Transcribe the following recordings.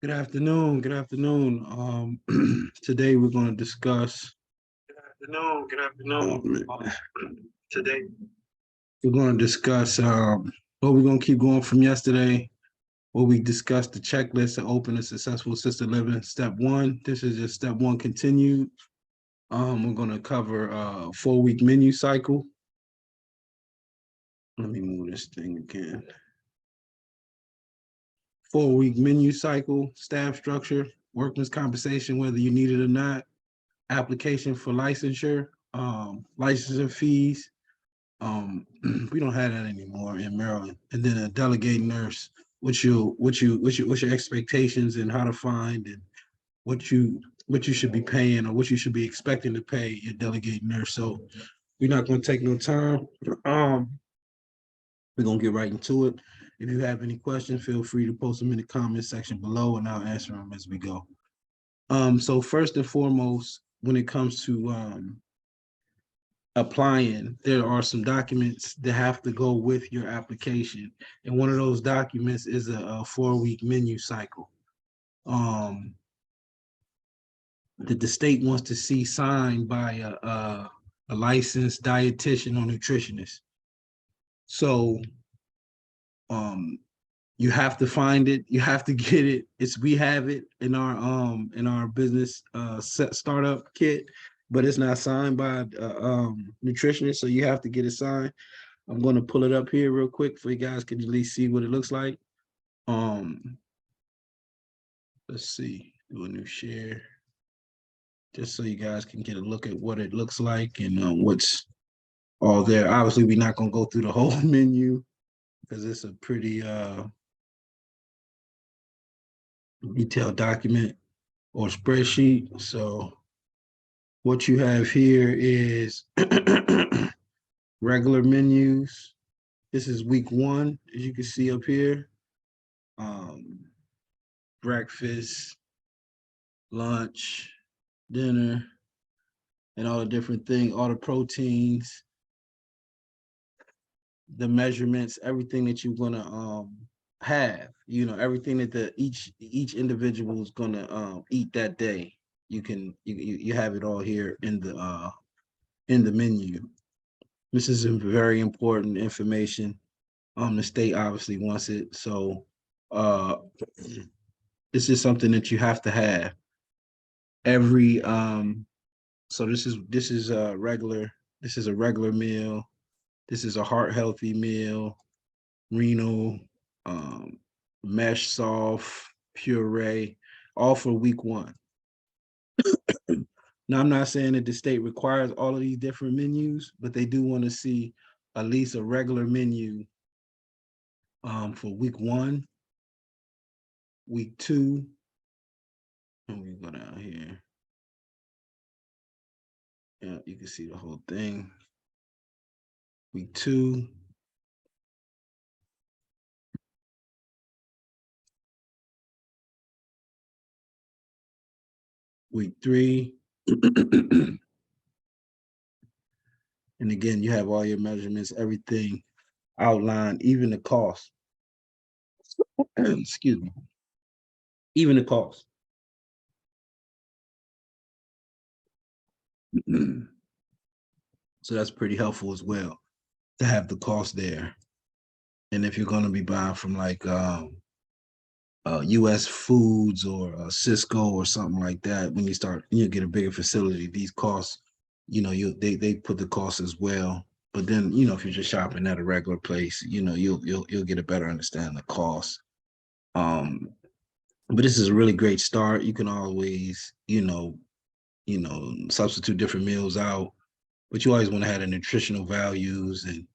Good afternoon. Good afternoon. Today we're going to discuss. Good afternoon. Good afternoon. Today we're going to discuss. We're going to keep going from yesterday, where we discussed the checklist to open a successful assisted living. Step one. This is just step one continued. We're going to cover a 4-week menu cycle. Let me move this thing again. 4-week menu cycle, staff structure, workman's compensation, whether you need it or not, application for licensure, licensing fees. We don't have that anymore in Maryland. And then a delegated nurse, what's your expectations and how to find and what you should be paying or what you should be expecting to pay your delegated nurse. So we're not going to take no time. We're going to get right into it. If you have any questions, feel free to post them in the comment section below and I'll answer them as we go. So first and foremost, when it comes to applying, there are some documents that have to go with your application. And one of those documents is a 4-week menu cycle that the state wants to see signed by a licensed dietitian or nutritionist. So you have to find it, you have to get it. We have it in our business startup kit, but it's not signed by a nutritionist, so you have to get it signed. I'm going to pull it up here real quick so you guys can at least see what it looks like. Let's see, do a new share, just so you guys can get a look at what it looks like and what's all there. Obviously, we're not going to go through the whole menu because it's a pretty detailed document or spreadsheet. So what you have here is regular menus. This is week 1, as you can see up here. Breakfast, lunch, dinner, and all the different things, all the proteins, the measurements, everything that you're gonna have, everything that each individual is gonna eat that day. You have it all here in the menu. This is very important information. The state obviously wants it, so this is something that you have to have every. So this is a regular. This is a regular meal. This is a heart healthy meal, renal, mesh soft, puree, all for week 1. Now, I'm not saying that the state requires all of these different menus, but they do want to see at least a regular menu for week 1, week 2, and we go down here. Yeah, you can see the whole thing. Week 2. Week 3. And again, you have all your measurements, everything outlined, even the cost. Excuse me. Even the cost. So that's pretty helpful as well to have the cost there. And if you're going to be buying from like US Foods or Cisco or something like that, when you get a bigger facility, these costs, they put the cost as well. But then, if you're just shopping at a regular place, you'll get a better understanding of the cost. But this is a really great start. You can always, substitute different meals out, but you always want to have the nutritional values and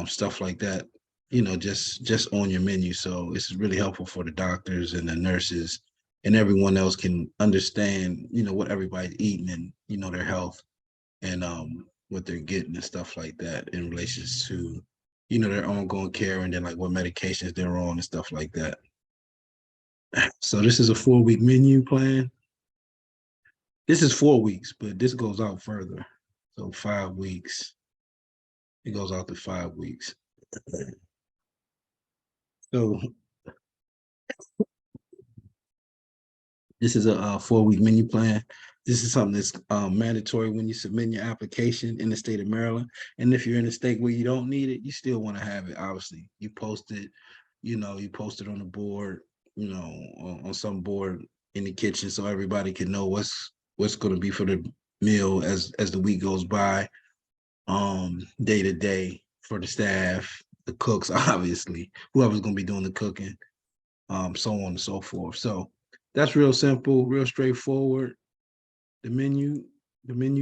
stuff like that, just on your menu. So it's really helpful for the doctors and the nurses and everyone else can understand, what everybody's eating and, their health and what they're getting and stuff like that in relation to, their ongoing care and then like what medications they're on and stuff like that. So this is a 4-week menu plan. This is 4 weeks, but this goes out further. So 5 weeks. It goes out to 5 weeks. So This is a 4-week menu plan. This is something that's mandatory when you submit your application in the state of Maryland. And if you're in a state where you don't need it, you still want to have it. Obviously, you post it, you post it on the board, on some board in the kitchen, so everybody can know what's going to be for the meal as the week goes by, day to day for the staff, the cooks, obviously, whoever's going to be doing the cooking, so on and so forth. So that's real simple, real straightforward. The menu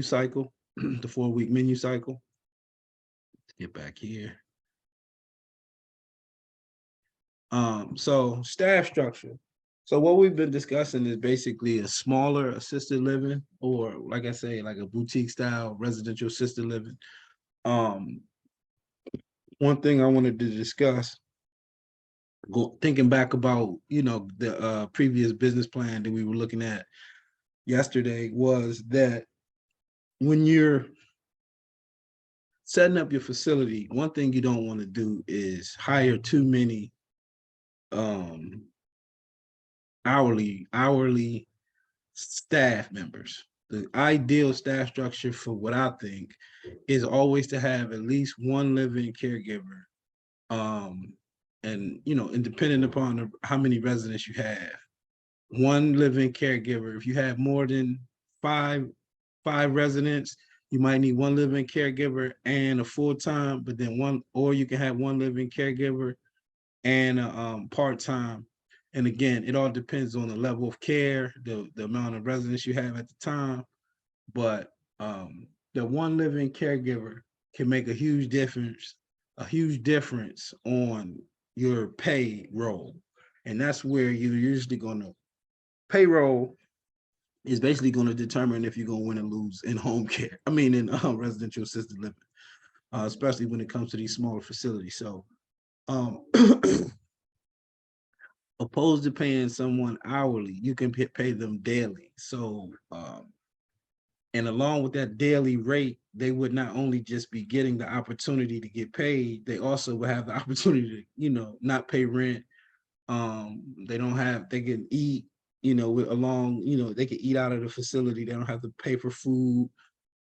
cycle, the 4-week menu cycle. Let's get back here. So staff structure. So what we've been discussing is basically a smaller assisted living, or like I say, like a boutique style residential assisted living. One thing I wanted to discuss, thinking back about, the previous business plan that we were looking at yesterday, was that when you're setting up your facility, one thing you don't want to do is hire too many hourly staff members. The ideal staff structure, for what I think, is always to have at least one living caregiver. And depending upon how many residents you have, one living caregiver. If you have more than five residents, you might need one living caregiver and a full-time, but then or you can have one living caregiver and a part-time. And again, it all depends on the level of care, the amount of residents you have at the time. But the one living caregiver can make a huge difference on your payroll. And that's where you're usually going to payroll is basically going to determine if you're going to win or lose in home care. I mean, in residential assisted living, especially when it comes to these smaller facilities. So, opposed to paying someone hourly, you can pay them daily. So, and along with that daily rate, they would not only just be getting the opportunity to get paid, they also would have the opportunity to, not pay rent. They can eat, they can eat out of the facility. They don't have to pay for food.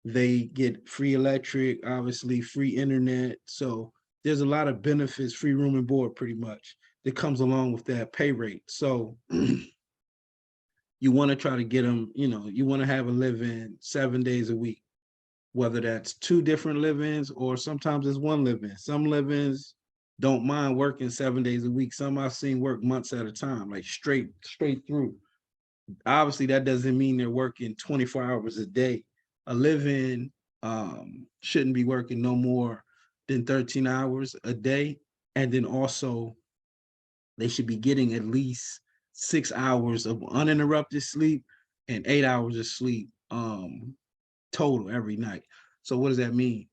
They get free electric, obviously free internet. So there's a lot of benefits, free room and board pretty much, that comes along with that pay rate. So you want to try to get them, you want to have a live-in 7 days a week, whether that's 2 different live-ins or sometimes it's one live-in. Some live-ins don't mind working 7 days a week. Some I've seen work months at a time, like straight through. Obviously, that doesn't mean they're working 24 hours a day. A live-in shouldn't be working no more than 13 hours a day. And then also, they should be getting at least 6 hours of uninterrupted sleep and 8 hours of sleep total every night. So what does that mean?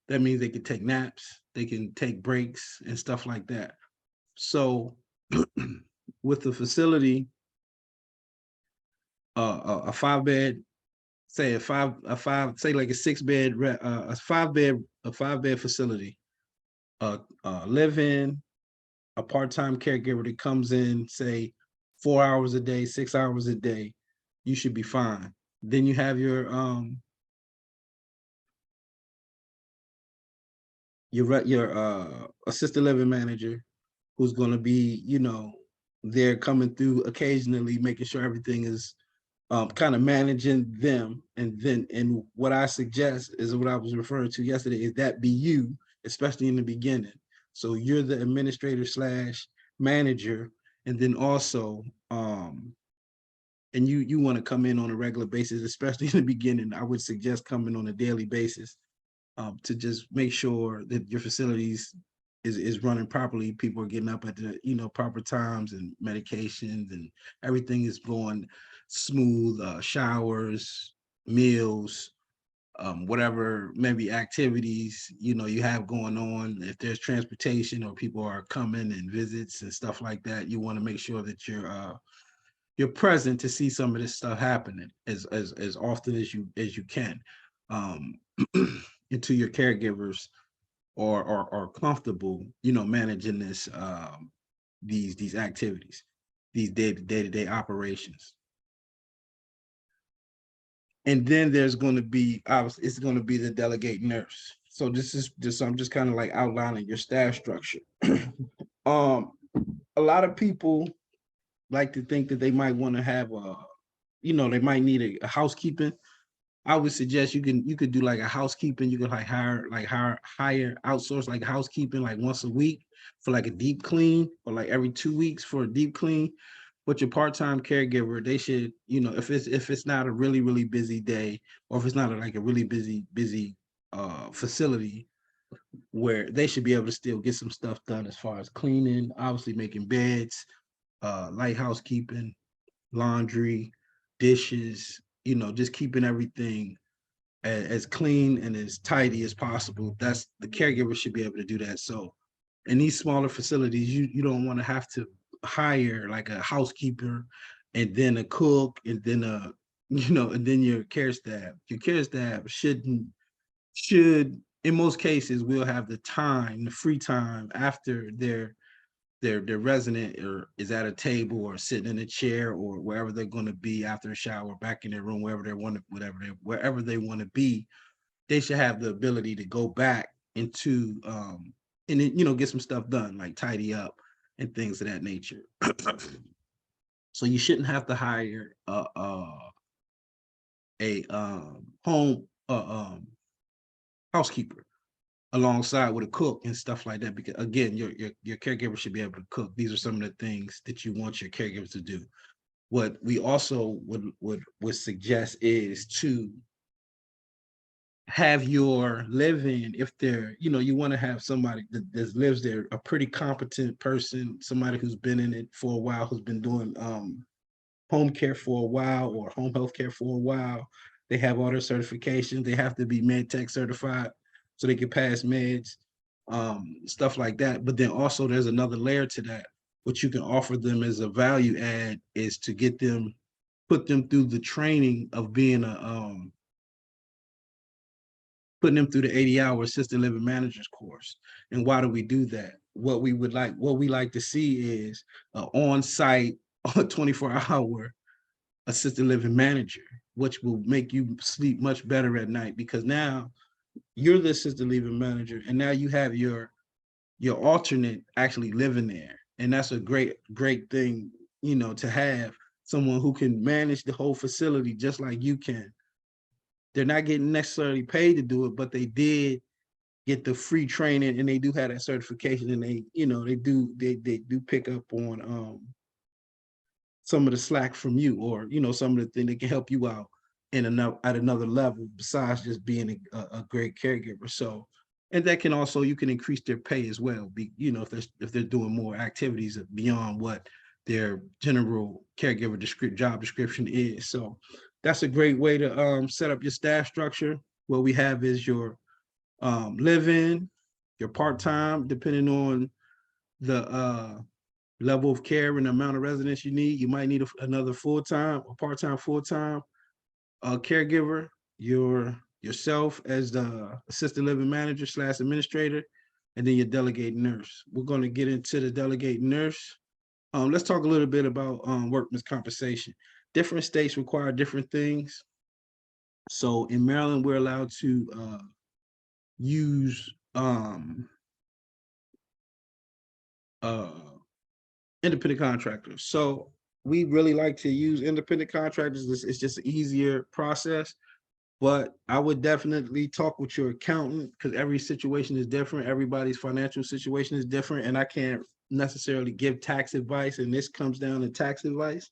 That means they can take naps, they can take breaks and stuff like that. So with the facility, a 5-bed, say say like a 6-bed, a 5-bed facility, live-in, a part-time caregiver that comes in, say 4 hours a day, 6 hours a day, you should be fine. Then you have your assisted living manager, who's going to be, there coming through occasionally, making sure everything is kind of managing them. And what I suggest is what I was referring to yesterday, is that be you, especially in the beginning. So you're the administrator slash manager, and then also, and you want to come in on a regular basis, especially in the beginning. I would suggest coming on a daily basis, to just make sure that your facilities is running properly. People are getting up at the proper times, and medications and everything is going smooth. Showers, meals, whatever maybe activities you have going on. If there's transportation or people are coming and visits and stuff like that, you want to make sure that you're present to see some of this stuff happening as often as you can. Into your caregivers are comfortable, managing these activities, these day-to-day operations. And then there's going to be, obviously, it's going to be the delegate nurse. So I'm just kind of like outlining your staff structure. A lot of people like to think that they might want to have they might need a housekeeping. I would suggest you could do like a housekeeping. You could hire outsource like housekeeping like once a week for like a deep clean, or like every 2 weeks for a deep clean. But your part-time caregiver, they should, if it's not a really, really busy day, or if it's not like a really busy facility, where they should be able to still get some stuff done as far as cleaning, obviously making beds, light housekeeping, laundry, dishes, just keeping everything as clean and as tidy as possible. That's the caregiver should be able to do that. So in these smaller facilities, you don't want to have to hire like a housekeeper and then a cook and then and then your care staff. Your care staff should in most cases will have the time, the free time after their resident or is at a table or sitting in a chair or wherever they're going to be after a shower, back in their room, wherever they want to be. They should have the ability to go back into and then, get some stuff done, like tidy up and things of that nature. So you shouldn't have to hire a home housekeeper alongside with a cook and stuff like that, because again, your caregiver should be able to cook. These are some of the things that you want your caregivers to do. What we also would suggest is to have your live-in, if they're, you want to have somebody that lives there, a pretty competent person, somebody who's been in it for a while, who's been doing home care for a while or home health care for a while. They have all their certifications. They have to be med tech certified so they can pass meds, stuff like that. But then also there's another layer to that. What you can offer them as a value add is to put them through the training of being putting them through the 80-hour assisted living managers course. And why do we do that? What we like to see is an on-site 24-hour assisted living manager, which will make you sleep much better at night, because now you're the assisted living manager and now you have your alternate actually living there. And that's a great thing, to have someone who can manage the whole facility just like you can. They're not getting necessarily paid to do it, but they did get the free training and they do have that certification, and they do pick up on some of the slack from you, or some of the things that can help you out at another level besides just being a great caregiver. So, and that can also, you can increase their pay as well, if they're doing more activities beyond what their general caregiver job description is. So that's a great way to set up your staff structure. What we have is your live-in, your part-time, depending on the level of care and the amount of residents you need. You might need another full-time or part-time, full-time caregiver, yourself as the assisted living manager / administrator, and then your delegate nurse. We're going to get into the delegate nurse. Let's talk a little bit about workman's compensation. Different states require different things. So in Maryland, we're allowed to use independent contractors. So we really like to use independent contractors. It's just an easier process. But I would definitely talk with your accountant, because every situation is different. Everybody's financial situation is different. And I can't necessarily give tax advice. And this comes down to tax advice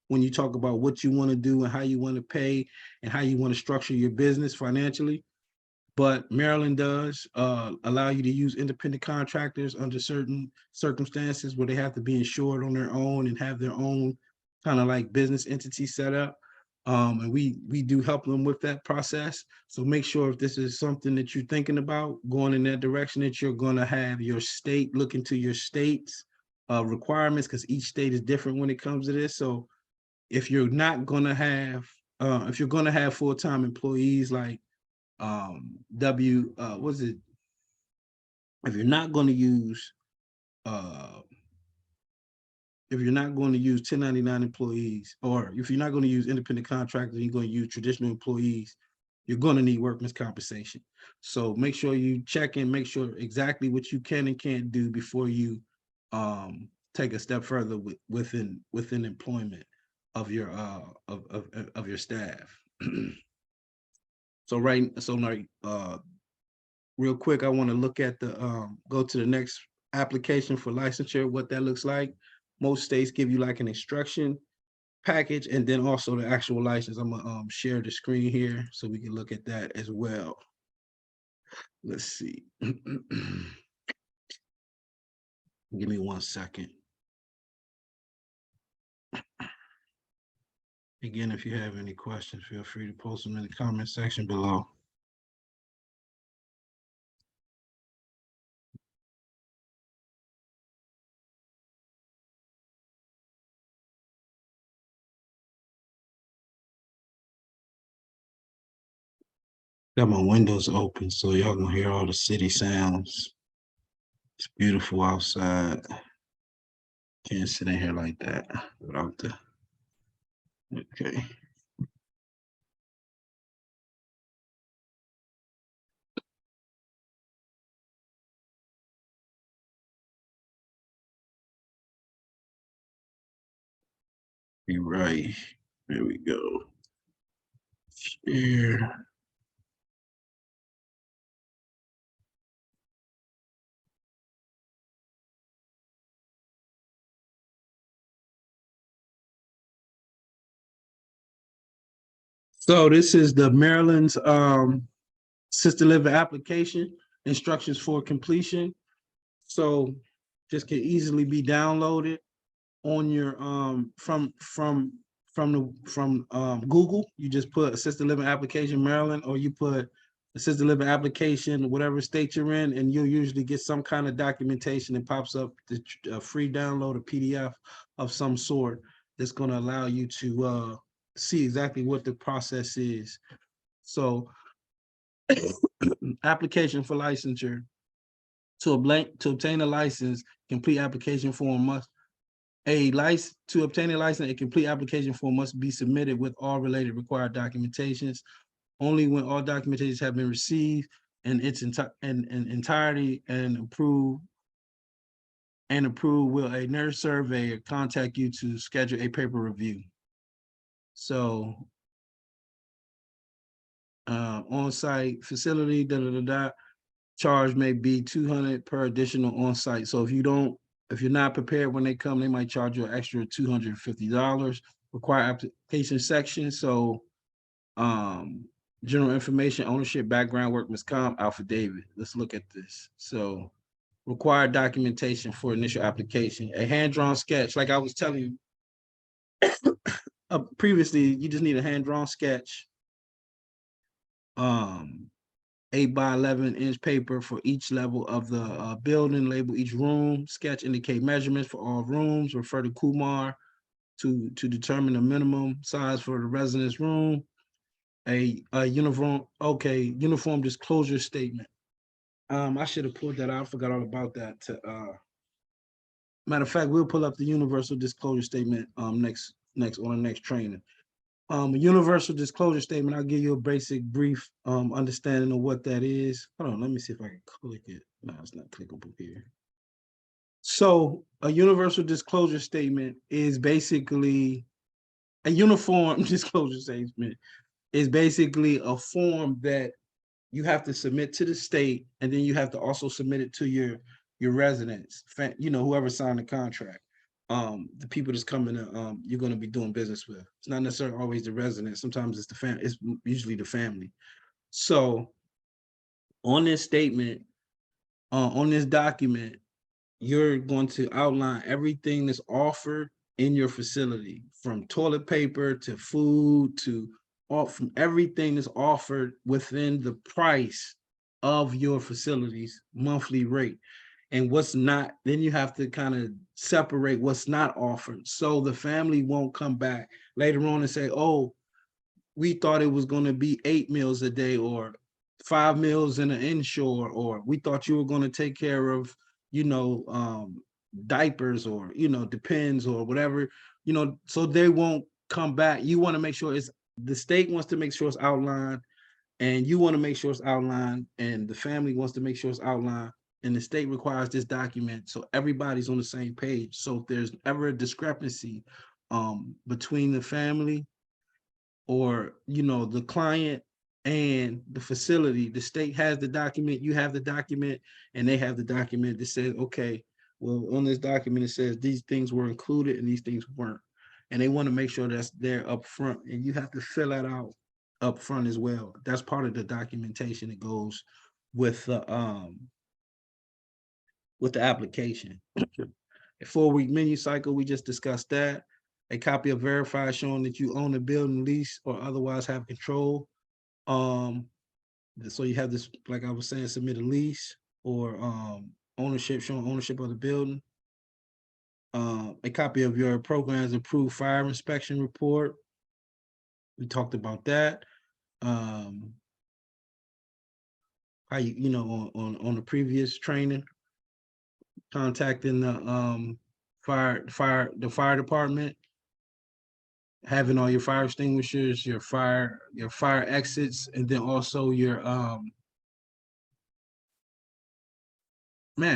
when you talk about what you want to do and how you want to pay and how you want to structure your business financially. But Maryland does allow you to use independent contractors under certain circumstances where they have to be insured on their own and have their own kind of like business entity set up. And we do help them with that process. So make sure, if this is something that you're thinking about going in that direction, that you're going to have your state look into your state's requirements, because each state is different when it comes to this. So if you're not going to have, if you're going to have full-time employees like what's it? If you're not going to use if you're not going to use 1099 employees, or if you're not going to use independent contractors, you're going to use traditional employees, you're going to need workman's compensation. So make sure you check and make sure exactly what you can and can't do before you take a step further within employment of your of your staff. So real quick, I want to look at the go to the next application for licensure, what that looks like. Most states give you like an instruction package and then also the actual license. I'm gonna share the screen here so we can look at that as well. Let's see. Give me 1 second. Again, if you have any questions, feel free to post them in the comment section below. Got my windows open so y'all can hear all the city sounds. It's beautiful outside. Can't sit in here like that without the, okay. Be right. There we go. Share. So this is the Maryland's assisted living application, instructions for completion. So just can easily be downloaded on your from Google. You just put assisted living application Maryland, or you put assisted living application whatever state you're in, and you'll usually get some kind of documentation that pops up, the free download, a PDF of some sort that's going to allow you to see exactly what the process is. So application for licensure. To obtain a license, complete application form must to obtain a license, a complete application form must be submitted with all related required documentations. Only when all documentations have been received in its entirety and approved will a nurse surveyor contact you to schedule a paper review. So on-site facility, charge may be $200 per additional on-site. So if you're not prepared when they come, they might charge you an extra $250. Require application section. So general information, ownership, background, workman's comp, affidavit. Let's look at this. So required documentation for initial application, a hand-drawn sketch. Like I was telling you previously, you just need a hand-drawn sketch. 8 by 11 inch paper for each level of the building, label each room, sketch indicate measurements for all rooms, refer to Kumar to determine the minimum size for the residence room, a uniform disclosure statement. I should have pulled that out, I forgot all about that. Matter of fact, we'll pull up the universal disclosure statement next on the next training. A universal disclosure statement, I'll give you a basic brief understanding of what that is. Hold on, let me see if I can click it. No, it's not clickable here. So a universal disclosure statement is basically a uniform disclosure statement is basically a form that you have to submit to the state, and then you have to also submit it to your residents, whoever signed the contract. The people that's coming to you're going to be doing business with. It's not necessarily always the residents. Sometimes it's the family. It's usually the family. So on this statement, on this document, you're going to outline everything that's offered in your facility, from toilet paper to food to from everything that's offered within the price of your facility's monthly rate. And what's not, then you have to kind of separate what's not offered. So the family won't come back later on and say, oh, we thought it was going to be 8 meals a day or 5 meals in an inshore, or we thought you were going to take care of, diapers or, depends or whatever, so they won't come back. You want to make sure the state wants to make sure it's outlined, and you want to make sure it's outlined, and the family wants to make sure it's outlined, and the state requires this document, so everybody's on the same page. So if there's ever a discrepancy between the family or the client and the facility, the state has the document, you have the document, and they have the document that says, okay, well, on this document it says these things were included and these things weren't, and they want to make sure that's there up front, and you have to fill that out up front as well. That's part of the documentation that goes with the application. A 4-week menu cycle, we just discussed that. A copy of Verify showing that you own a building, lease, or otherwise have control. So you have this, like I was saying, submit a lease or ownership, showing ownership of the building. A copy of your program's approved fire inspection report. We talked about that. How on the previous training, contacting the fire department, having all your fire extinguishers, your fire exits, and then also your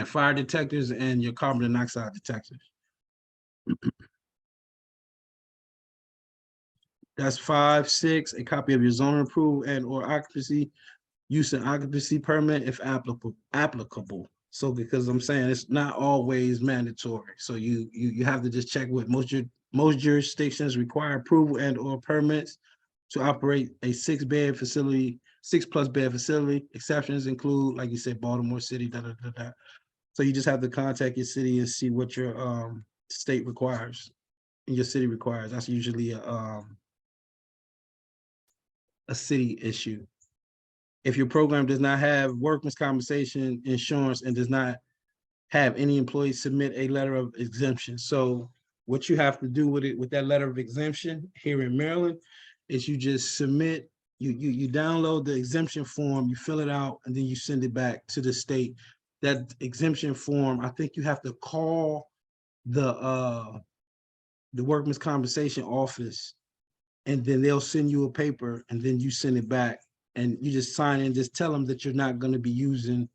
fire detectors and your carbon monoxide detectors. That's 5, 6. A copy of your zoning approval and or occupancy use and occupancy permit if applicable. So because I'm saying it's not always mandatory. So you have to just check with most jurisdictions require approval and or permits to operate a 6-bed facility, 6+ bed facility. Exceptions include, like you said, Baltimore City, So you just have to contact your city and see what your state requires and your city requires. That's usually a city issue. If your program does not have workman's compensation insurance and does not have any employees submit a letter of exemption. So what you have to do with that letter of exemption here in Maryland is you just submit, you download the exemption form, you fill it out, and then you send it back to the state. That exemption form, I think you have to call the workman's compensation office, and then they'll send you a paper, and then you send it back, and you just sign in, just tell them that you're not going to be using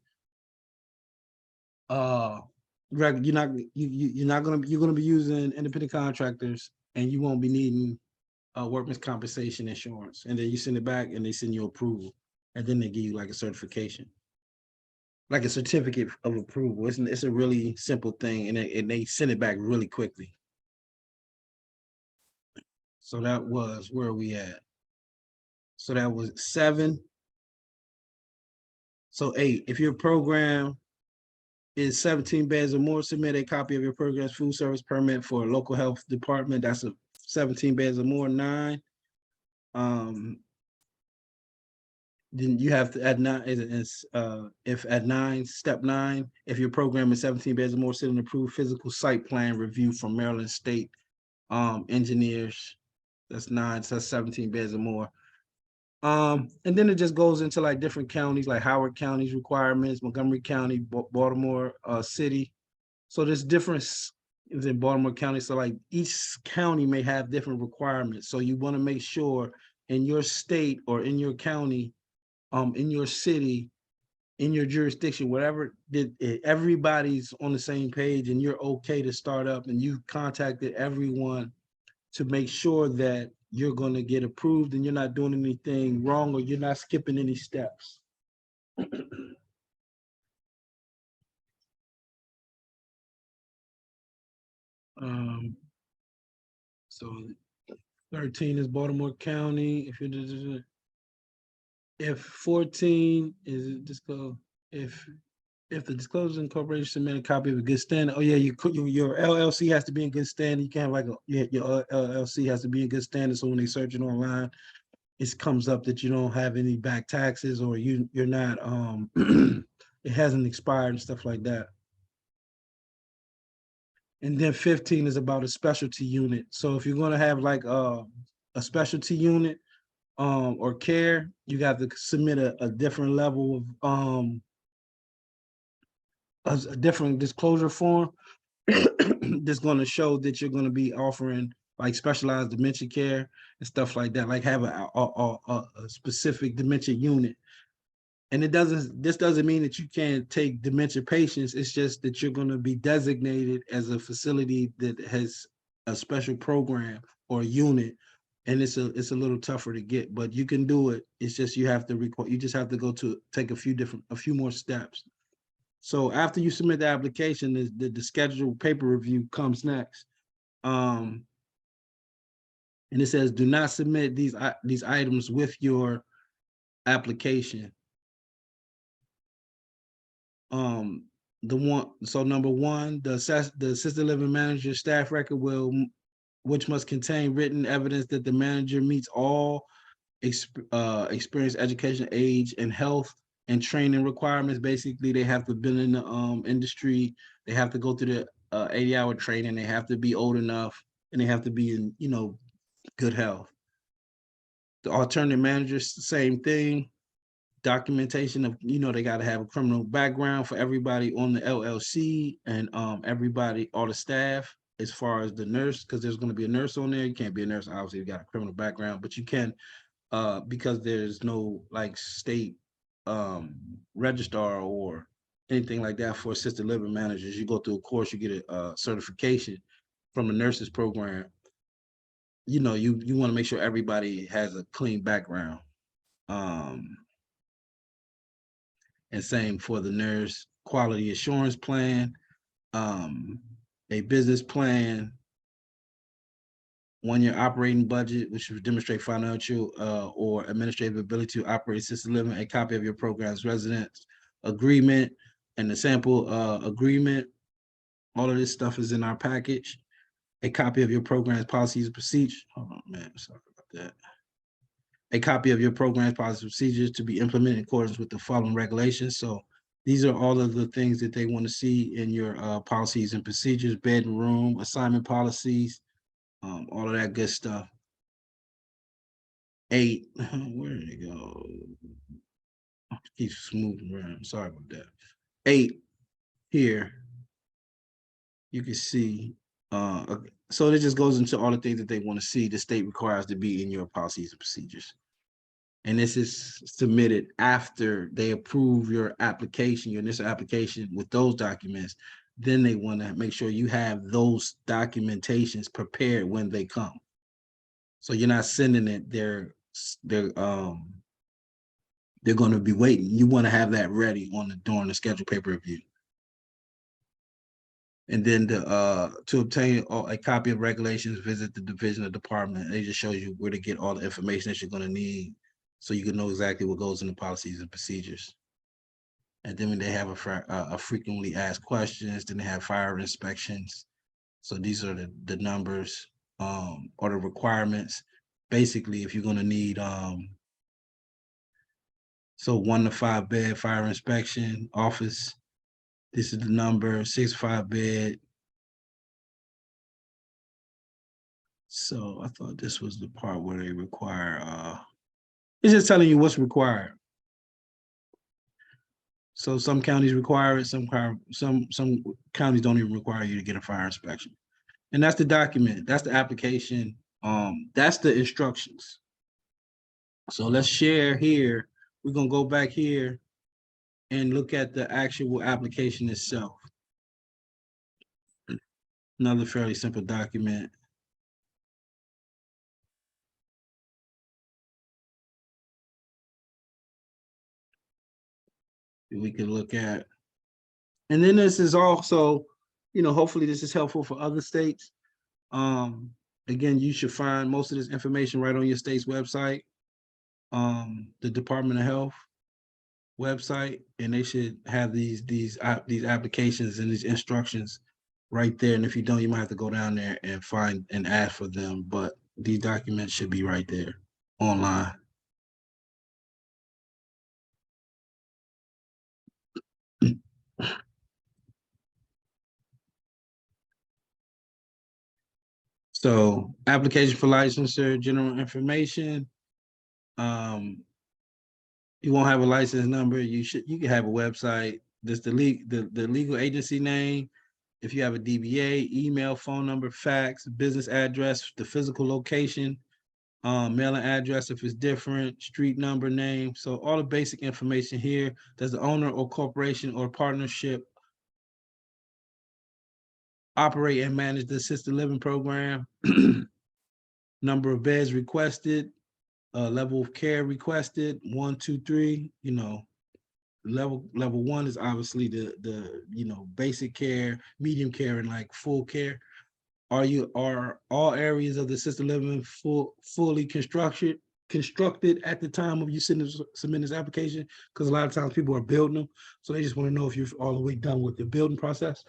you're going to be using independent contractors, and you won't be needing workman's compensation insurance. And then you send it back, and they send you approval, and then they give you like a certification, like a certificate of approval. It's a really simple thing, and they send it back really quickly. So that was, where are we at? So that was 7. So 8, if your program is 17 beds or more, submit a copy of your program's food service permit for a local health department. That's a 17 beds or more. 9. Then you have to add 9, if at 9, step 9, if your program is 17 beds or more, send an approved physical site plan review from Maryland State engineers. That's 9, so that's 17 beds or more. And then it just goes into like different counties, like Howard County's requirements, Montgomery County, Baltimore City. So there's difference in Baltimore County. So like each county may have different requirements. So you want to make sure in your state or in your county, in your city, in your jurisdiction, whatever, everybody's on the same page and you're okay to start up, and you contacted everyone to make sure that you're going to get approved and you're not doing anything wrong, or you're not skipping any steps. So 13 is Baltimore County. If 14 is disclosed, if the disclosure incorporation submit a copy of a good standing. Oh yeah, your LLC has to be in good standing. You can't your LLC has to be in good standing. So when they search it online, it comes up that you don't have any back taxes, or you're not it hasn't expired and stuff like that. And then 15 is about a specialty unit. So if you're going to have like a specialty unit or care, you got to submit a different level of a different disclosure form. that's going to show that you're going to be offering like specialized dementia care and stuff like that, like have a specific dementia unit. And this doesn't mean that you can't take dementia patients. It's just that you're going to be designated as a facility that has a special program or unit, and it's a little tougher to get, but you can do it. It's just you just have to go to take a few more steps. So after you submit the application, the scheduled paper review comes next. And it says, do not submit these items with your application. Number one, the assisted living manager staff record which must contain written evidence that the manager meets all experience, education, age, and health and training requirements. Basically, they have to have been in the industry. They have to go through the 80-hour training. They have to be old enough, and they have to be in good health. The alternative managers, same thing. Documentation of, they got to have a criminal background for everybody on the LLC, and everybody, all the staff, as far as the nurse, because there's going to be a nurse on there. You can't be a nurse, obviously, you got a criminal background, but you can, because there's no like state registrar or anything like that for assisted living managers. You go through a course, you get a certification from the nurses program. You want to make sure everybody has a clean background. And same for the nurse quality assurance plan, a business plan, 1-year operating budget, which would demonstrate financial or administrative ability to operate assisted living, a copy of your program's residence agreement, and the sample agreement. All of this stuff is in our package. A copy of your program's policies and procedures. Hold on, man. Sorry about that. A copy of your program's policies and procedures to be implemented in accordance with the following regulations. So these are all of the things that they want to see in your policies and procedures: bed and room, assignment policies, all of that good stuff. 8, where did it go? Keeps moving around. Sorry about that. 8 here. You can see. So it just goes into all the things that they want to see. The state requires to be in your policies and procedures. And this is submitted after they approve your application, your initial application with those documents. Then they want to make sure you have those documentations prepared when they come. So you're not sending it, they're going to be waiting. You want to have that ready during the scheduled paper review. And then to obtain a copy of regulations, visit the division or department. It just shows you where to get all the information that you're going to need, so you can know exactly what goes in the policies and procedures. And then when they have a frequently asked questions, then they have fire inspections. So these are the numbers or the requirements. Basically, if you're going to need so 1 to 5 bed fire inspection office, this is the number. 6 to 5 bed. So I thought this was the part where they require, it's just telling you what's required. So some counties require it, some counties don't even require you to get a fire inspection. And that's the document, that's the application, that's the instructions. So let's share here. We're gonna go back here and look at the actual application itself. Another fairly simple document. We can look at. And then this is also, hopefully this is helpful for other states. Again, you should find most of this information right on your state's website, the Department of Health website, and they should have these applications and these instructions right there. And if you don't, you might have to go down there and find and ask for them. But these documents should be right there online. So application for licensure, general information. You won't have a license number. You can have a website. This the legal agency name, if you have a DBA, email, phone number, fax, business address, the physical location, mailing address if it's different, street number, name. So all the basic information here. Does the owner or corporation or partnership operate and manage the assisted living program? Number of beds requested, level of care requested, 1, 2, 3, you know. Level 1 is obviously the basic care, medium care, and like full care. Are all areas of the assisted living fully constructed at the time of you submitting this application? Because a lot of times people are building them, so they just want to know if you're all the way done with the building process.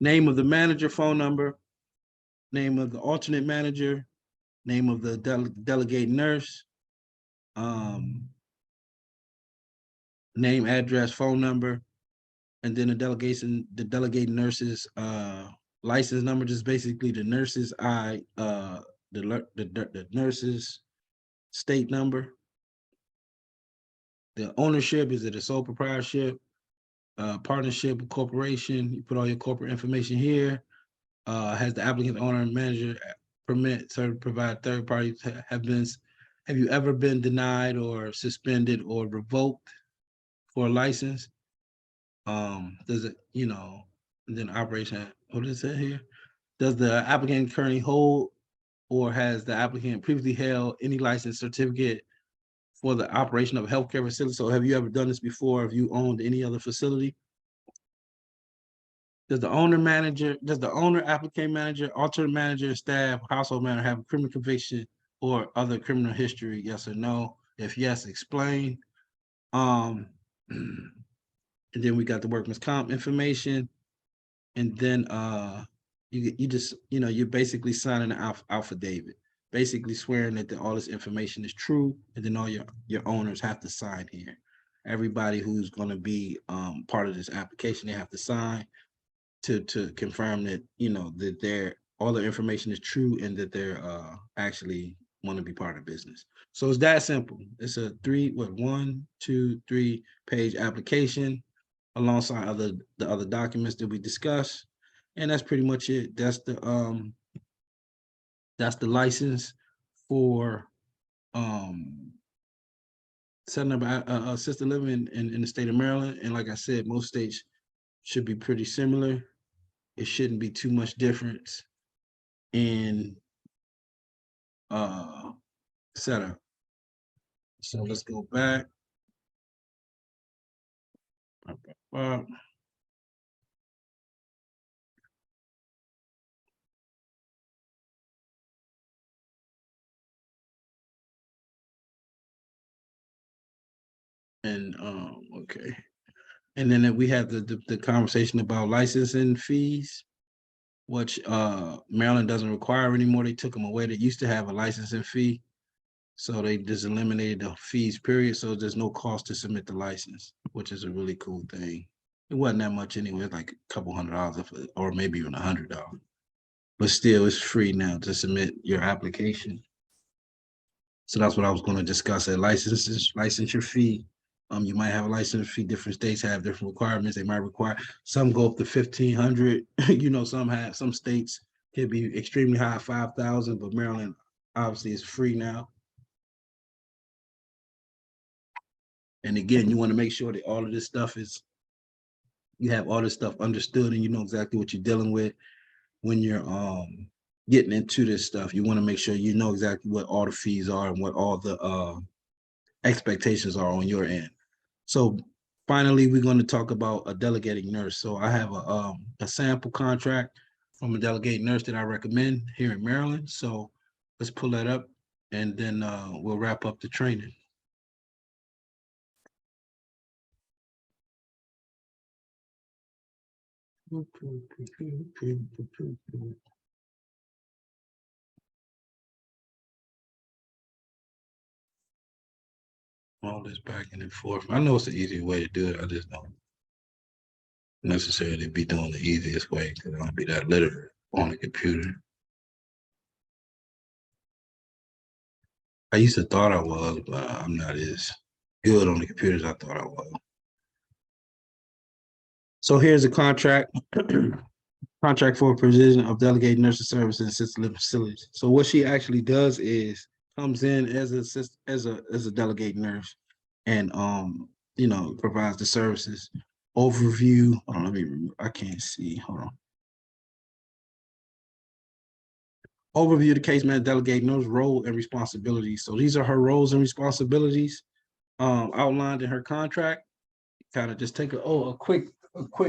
Name of the manager, phone number, name of the alternate manager, name of the delegate nurse, name, address, phone number, and then the delegate nurse's license number, just basically the nurse's the nurse's state number. The ownership, is it a sole proprietorship, partnership, corporation? You put all your corporate information here. Has the applicant, owner, and manager permit to provide third parties have you ever been denied or suspended or revoked for a license? Does it, and then operation, what is it here? Does the applicant currently hold or has the applicant previously held any license certificate for the operation of a healthcare facility? So have you ever done this before? Have you owned any other facility? Does the owner, applicant manager, alternate manager, staff, household manager have a criminal conviction or other criminal history? Yes or no? If yes, explain. And then we got the workman's comp information. And then you just, you're basically signing an affidavit, basically swearing that all this information is true. And then all your owners have to sign here. Everybody who's going to be part of this application, they have to sign to confirm that, that all the information is true and that they're actually want to be part of business. So it's that simple. It's a 1, 2, 3 page application alongside the other documents that we discussed. And that's pretty much it. That's the license for setting up assisted living in the state of Maryland. And like I said, most states should be pretty similar. It shouldn't be too much difference in setup. So let's go back. And okay. And then we have the conversation about licensing fees, which Maryland doesn't require anymore. They took them away. They used to have a licensing fee, so they just eliminated the fees, period. So there's no cost to submit the license, which is a really cool thing. It wasn't that much anyway, like a couple $100 or maybe even $100. But still, it's free now to submit your application. So that's what I was going to discuss at licensure fee. You might have a license fee. Different states have different requirements. They might require, some go up to 1,500. Some states can be extremely high, 5,000, but Maryland obviously is free now. And again, you want to make sure that all of this stuff you have all this stuff understood and you know exactly what you're dealing with when you're getting into this stuff. You want to make sure you know exactly what all the fees are and what all the expectations are on your end. So finally, we're going to talk about a delegating nurse. So I have a sample contract from a delegating nurse that I recommend here in Maryland. So let's pull that up and then we'll wrap up the training. All this back and forth. I know it's the easy way to do it. I just don't necessarily be doing the easiest way because I don't be that literate on the computer. I used to thought I was, but I'm not as good on the computers I thought I was. So here's a contract. Contract for a provision of delegated nursing services in assisted living facilities. So what she actually does is comes in as a delegated nurse, and provides the services. Overview. Hold on, let me remember. I can't see. Hold on. Overview the case manager delegated nurse role and responsibilities. So these are her roles and responsibilities outlined in her contract. Kind of just take a quick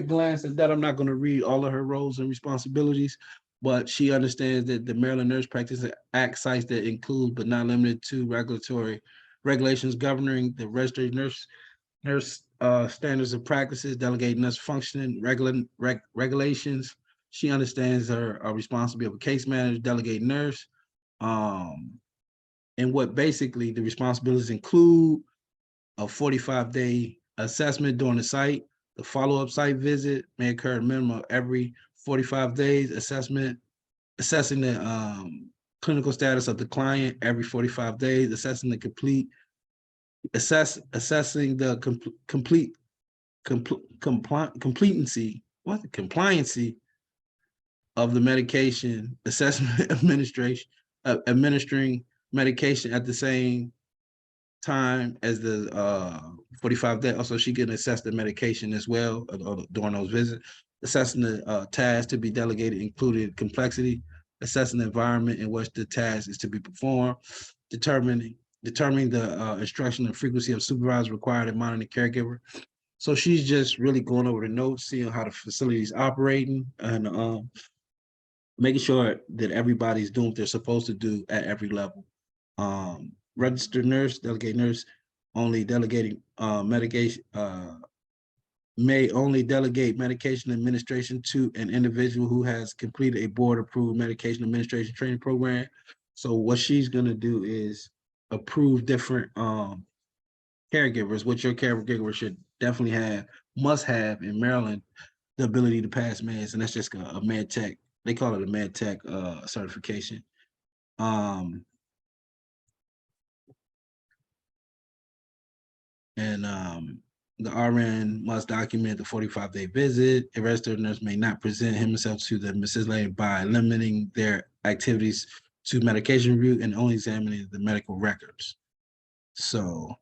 glance at that. I'm not going to read all of her roles and responsibilities, but she understands that the Maryland Nurse Practices Act cites that include, but not limited to, regulatory regulations governing the registered nurse standards and practices, delegated nurse functioning, regulations. She understands her responsibility of a case manager, delegated nurse, and what basically the responsibilities include: a 45-day assessment during the site. The follow-up site visit may occur a minimum of every 45 days. Assessing the clinical status of the client every 45 days. Assessing the compliancy of the medication. Assessment administering medication at the same time as the 45 days. Also, she can assess the medication as well during those visits. Assessing the tasks to be delegated, including complexity. Assessing the environment in which the task is to be performed. Determining the instruction and frequency of supervisors required and monitoring the caregiver. So she's just really going over the notes, seeing how the facility is operating, and making sure that everybody's doing what they're supposed to do at every level. Registered nurse, delegated nurse, only delegating medication, may only delegate medication administration to an individual who has completed a board-approved medication administration training program. So what she's gonna do is approve different caregivers, which your caregiver should definitely must have in Maryland, the ability to pass meds, and that's just a med tech. They call it a med tech certification. The RN must document the 45-day visit. A registered nurse may not present himself to the facility by limiting their activities to medication review and only examining the medical records. So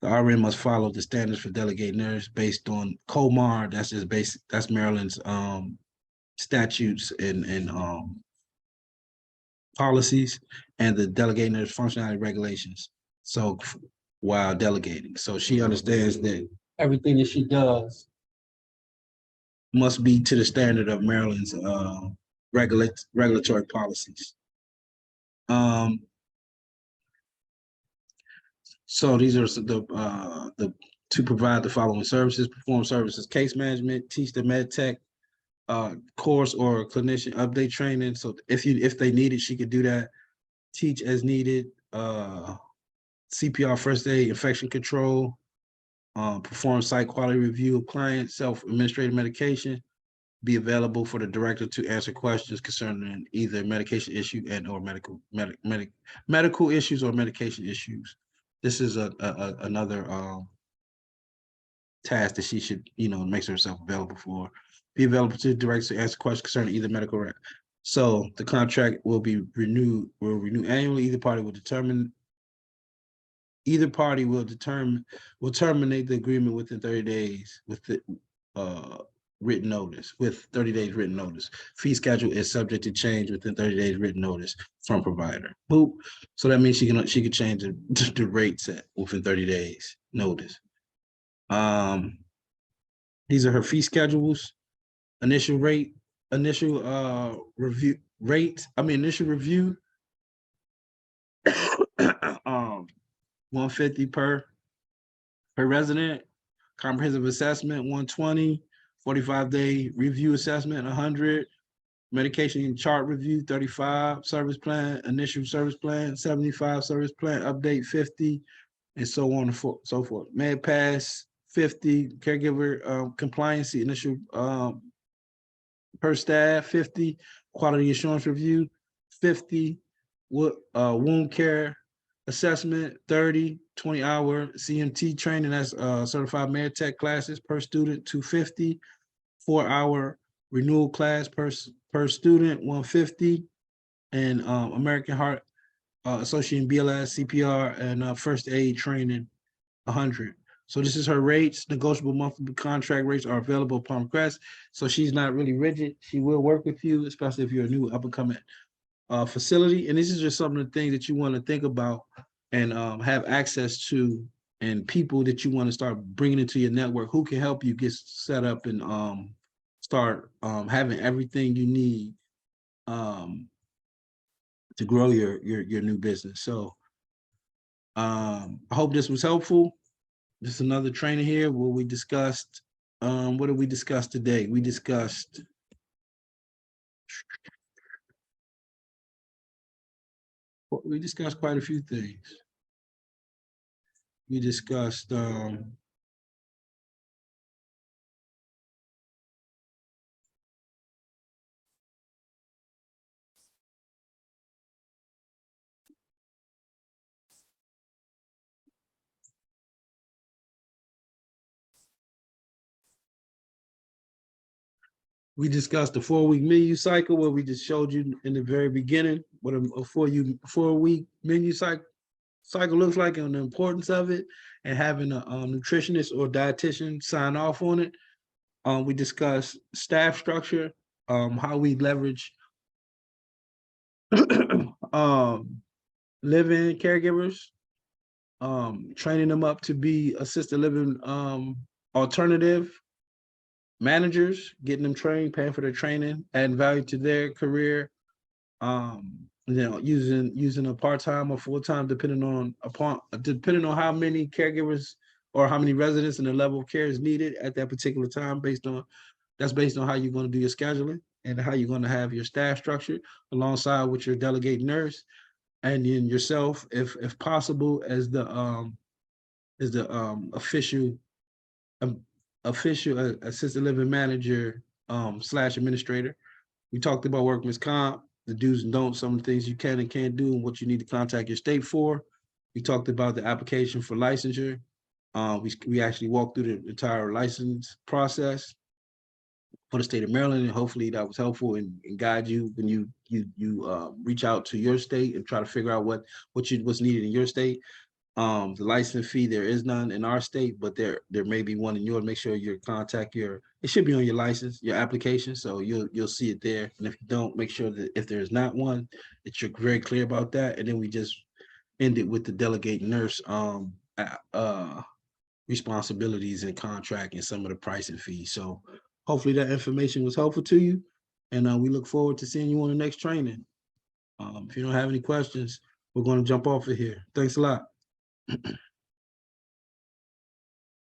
the RN must follow the standards for delegated nurse based on COMAR. That's just basic. That's Maryland's statutes and policies, and the delegated nurse functionality regulations. So while delegating, so she understands that everything that she does must be to the standard of Maryland's regulatory policies. So these are the to provide the following services: perform services, case management, teach the med tech course or clinician update training. So if they need it, she could do that. Teach as needed. CPR, first aid, infection control. Perform site quality review of client self-administrated medication. Be available for the director to answer questions concerning either medication issue and or medical issues or medication issues. This is another task that she should, makes herself available for. Be available to the director to answer questions concerning either medical record. So the contract will renew annually. Either party will terminate the agreement within 30 days with the written notice, with 30 days written notice. Fee schedule is subject to change within 30 days written notice from provider. Boop. So that means she could change the rate set within 30 days notice. These are her fee schedules. Initial review, initial review, 150 per resident. Comprehensive assessment, 120. 45-day review assessment, 100. Medication chart review, 35. Service plan, initial service plan, 75. Service plan update, 50, and so on and so forth. Med pass, 50. Caregiver compliance initial per staff, 50. Quality assurance review, 50. Wound care assessment, 30, 20-hour CMT training, that's certified med tech classes per student, 250, 4-hour renewal class per student, 150, and American Heart Association BLS, CPR, and first aid training, 100. So this is her rates. Negotiable monthly contract rates are available upon request. So she's not really rigid. She will work with you, especially if you're a new up and coming facility. And this is just some of the things that you want to think about and have access to, and people that you want to start bringing into your network who can help you get set up and start having everything you need to grow your new business. So I hope this was helpful. Just another training here where we discussed, what did we discuss today? We discussed quite a few things. We discussed the 4-week menu cycle, where we just showed you in the very beginning what a 4-week menu cycle looks like and the importance of it, and having a nutritionist or dietitian sign off on it. We discussed staff structure, how we leverage live-in caregivers, training them up to be assisted living alternative managers, getting them trained, paying for their training, adding value to their career, using a part-time or full-time, depending on how many caregivers or how many residents and the level of care is needed at that particular time, based on how you're going to do your scheduling and how you're going to have your staff structured alongside with your delegate nurse, and then yourself, if possible, as the official assisted living manager / administrator. We talked about workman's comp, the do's and don'ts, some of the things you can and can't do, and what you need to contact your state for. We talked about the application for licensure. We actually walked through the entire license process for the state of Maryland, and hopefully that was helpful and guide you when you reach out to your state and try to figure out what's needed in your state. The license fee, there is none in our state, but there may be one in yours. Make sure you contact it should be on your license, your application, so you'll see it there. And if you don't, make sure that if there's not one, that you're very clear about that. And then we just end it with the delegate nurse responsibilities and contract and some of the pricing fees. So hopefully that information was helpful to you, and we look forward to seeing you on the next training. If you don't have any questions, we're going to jump off of here. Thanks a lot.